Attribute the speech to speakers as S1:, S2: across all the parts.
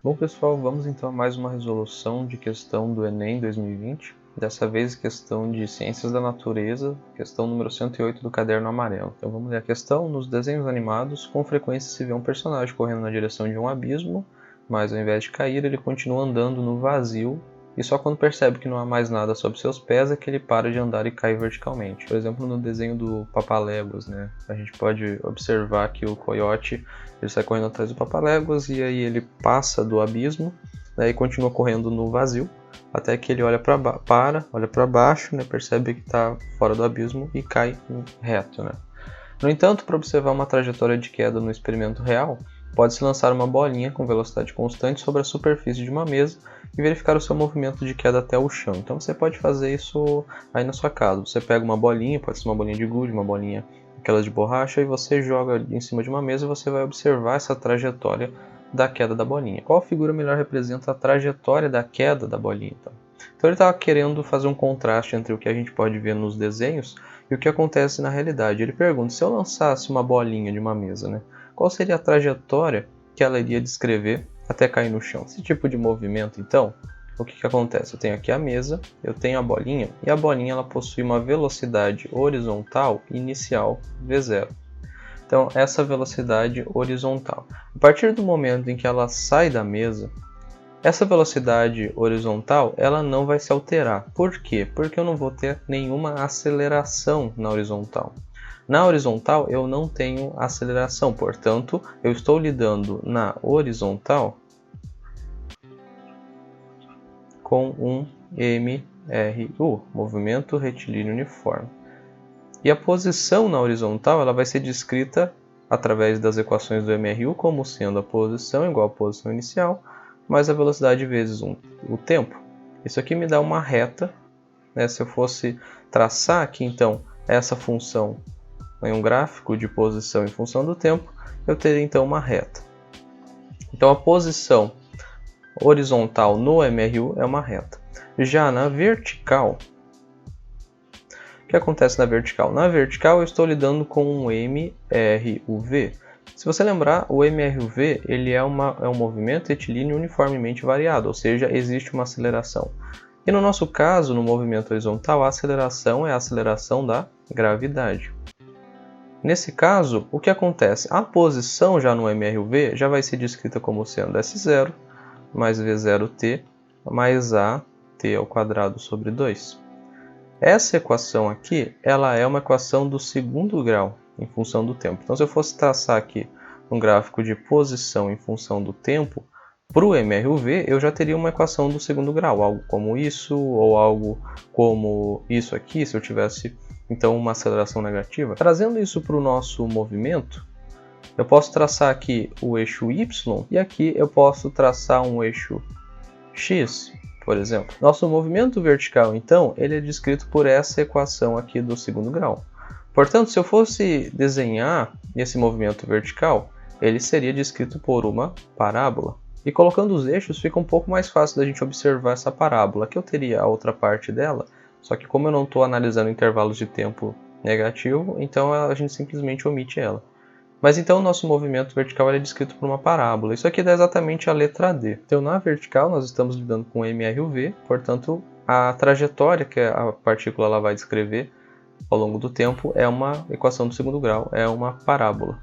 S1: Bom pessoal, vamos então a mais uma resolução de questão do Enem 2020, dessa vez questão de Ciências da Natureza, questão número 108 do caderno amarelo. Então vamos ler a questão. Nos desenhos animados, com frequência se vê um personagem correndo na direção de um abismo, mas ao invés de cair ele continua andando no vazio, e só quando percebe que não há mais nada sob seus pés é que ele para de andar e cai verticalmente. Por exemplo, no desenho do Papaléguas, né? A gente pode observar que o coiote ele sai correndo atrás do Papaléguas e aí ele passa do abismo, né, e continua correndo no vazio, até que ele olha para baixo, né, percebe que está fora do abismo e cai reto. Né? No entanto, para observar uma trajetória de queda no experimento real, pode-se lançar uma bolinha com velocidade constante sobre a superfície de uma mesa e verificar o seu movimento de queda até o chão. Então você pode fazer isso aí na sua casa. Você pega uma bolinha, pode ser uma bolinha de gude, uma bolinha aquelas de borracha, e você joga em cima de uma mesa e você vai observar essa trajetória da queda da bolinha. Qual figura melhor representa a trajetória da queda da bolinha? Então ele estava querendo fazer um contraste entre o que a gente pode ver nos desenhos e o que acontece na realidade. Ele pergunta, se eu lançasse uma bolinha de uma mesa, né, qual seria a trajetória que ela iria descrever até cair no chão? Esse tipo de movimento, então, o que acontece? Eu tenho aqui a mesa, eu tenho a bolinha, e a bolinha ela possui uma velocidade horizontal inicial v0. Então, essa velocidade horizontal. A partir do momento em que ela sai da mesa, essa velocidade horizontal ela não vai se alterar. Por quê? Porque eu não vou ter nenhuma aceleração na horizontal. Na horizontal eu não tenho aceleração, portanto, eu estou lidando na horizontal com um MRU, movimento retilíneo uniforme. E a posição na horizontal ela vai ser descrita através das equações do MRU como sendo a posição igual à posição inicial, mais a velocidade vezes o tempo. Isso aqui me dá uma reta, né? Se eu fosse traçar aqui então essa função em um gráfico de posição em função do tempo, eu teria então uma reta. Então a posição horizontal no MRU é uma reta. Já na vertical, o que acontece na vertical? Na vertical eu estou lidando com um MRUV. Se você lembrar, o MRUV ele é um movimento retilíneo uniformemente variado, ou seja, existe uma aceleração. E no nosso caso, no movimento horizontal, a aceleração é a aceleração da gravidade. Nesse caso, o que acontece? A posição já no MRUV já vai ser descrita como sendo S0 mais V0t mais AT ao quadrado sobre 2. Essa equação aqui, ela é uma equação do segundo grau em função do tempo. Então, se eu fosse traçar aqui um gráfico de posição em função do tempo, para o MRUV eu já teria uma equação do segundo grau, algo como isso, ou algo como isso aqui, se eu tivesse então uma aceleração negativa. Trazendo isso para o nosso movimento, eu posso traçar aqui o eixo Y e aqui eu posso traçar um eixo X, por exemplo. Nosso movimento vertical, então, ele é descrito por essa equação aqui do segundo grau. Portanto, se eu fosse desenhar esse movimento vertical, ele seria descrito por uma parábola. E colocando os eixos, fica um pouco mais fácil da gente observar essa parábola. Aqui eu teria a outra parte dela, só que como eu não estou analisando intervalos de tempo negativo, então a gente simplesmente omite ela. Mas então o nosso movimento vertical é descrito por uma parábola. Isso aqui dá exatamente a letra D. Então na vertical nós estamos lidando com MRUV, portanto a trajetória que a partícula ela vai descrever ao longo do tempo é uma equação do segundo grau, é uma parábola.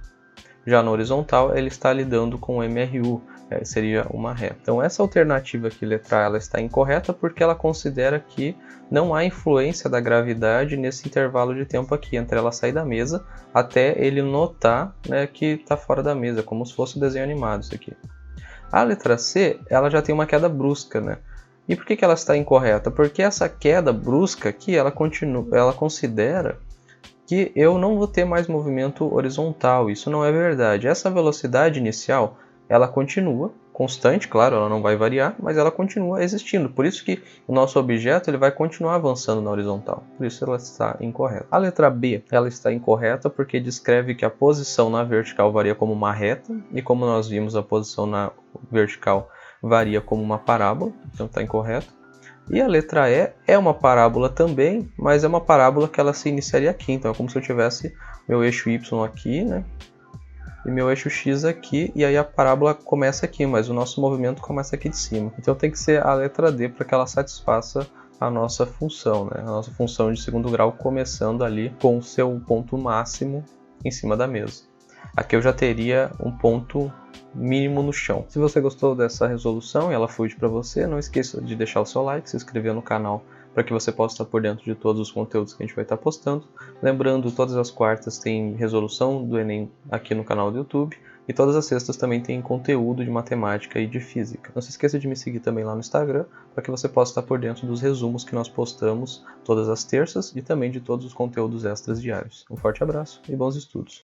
S1: Já na horizontal ele está lidando com MRU, seria uma reta. Então essa alternativa aqui, letra A, ela está incorreta porque ela considera que não há influência da gravidade nesse intervalo de tempo aqui, entre ela sair da mesa até ele notar, né, que está fora da mesa, como se fosse um desenho animado isso aqui. A letra C, ela já tem uma queda brusca, né? E por que ela está incorreta? Porque essa queda brusca aqui, ela considera que eu não vou ter mais movimento horizontal. Isso não é verdade. Essa velocidade inicial, ela continua constante, claro, ela não vai variar, mas ela continua existindo. Por isso que o nosso objeto ele vai continuar avançando na horizontal. Por isso ela está incorreta. A letra B, ela está incorreta porque descreve que a posição na vertical varia como uma reta, e como nós vimos, a posição na vertical varia como uma parábola, então está incorreto. E a letra E é uma parábola também, mas é uma parábola que ela se iniciaria aqui. Então é como se eu tivesse meu eixo Y aqui, né? e meu eixo X aqui, e aí a parábola começa aqui, mas o nosso movimento começa aqui de cima. Então tem que ser a letra D para que ela satisfaça a nossa função, né? A nossa função de segundo grau começando ali com o seu ponto máximo em cima da mesa. Aqui eu já teria um ponto mínimo no chão. Se você gostou dessa resolução e ela foi útil para você, não esqueça de deixar o seu like, se inscrever no canal para que você possa estar por dentro de todos os conteúdos que a gente vai estar postando. Lembrando, todas as quartas tem resolução do Enem aqui no canal do YouTube e todas as sextas também tem conteúdo de matemática e de física. Não se esqueça de me seguir também lá no Instagram para que você possa estar por dentro dos resumos que nós postamos todas as terças e também de todos os conteúdos extras diários. Um forte abraço e bons estudos!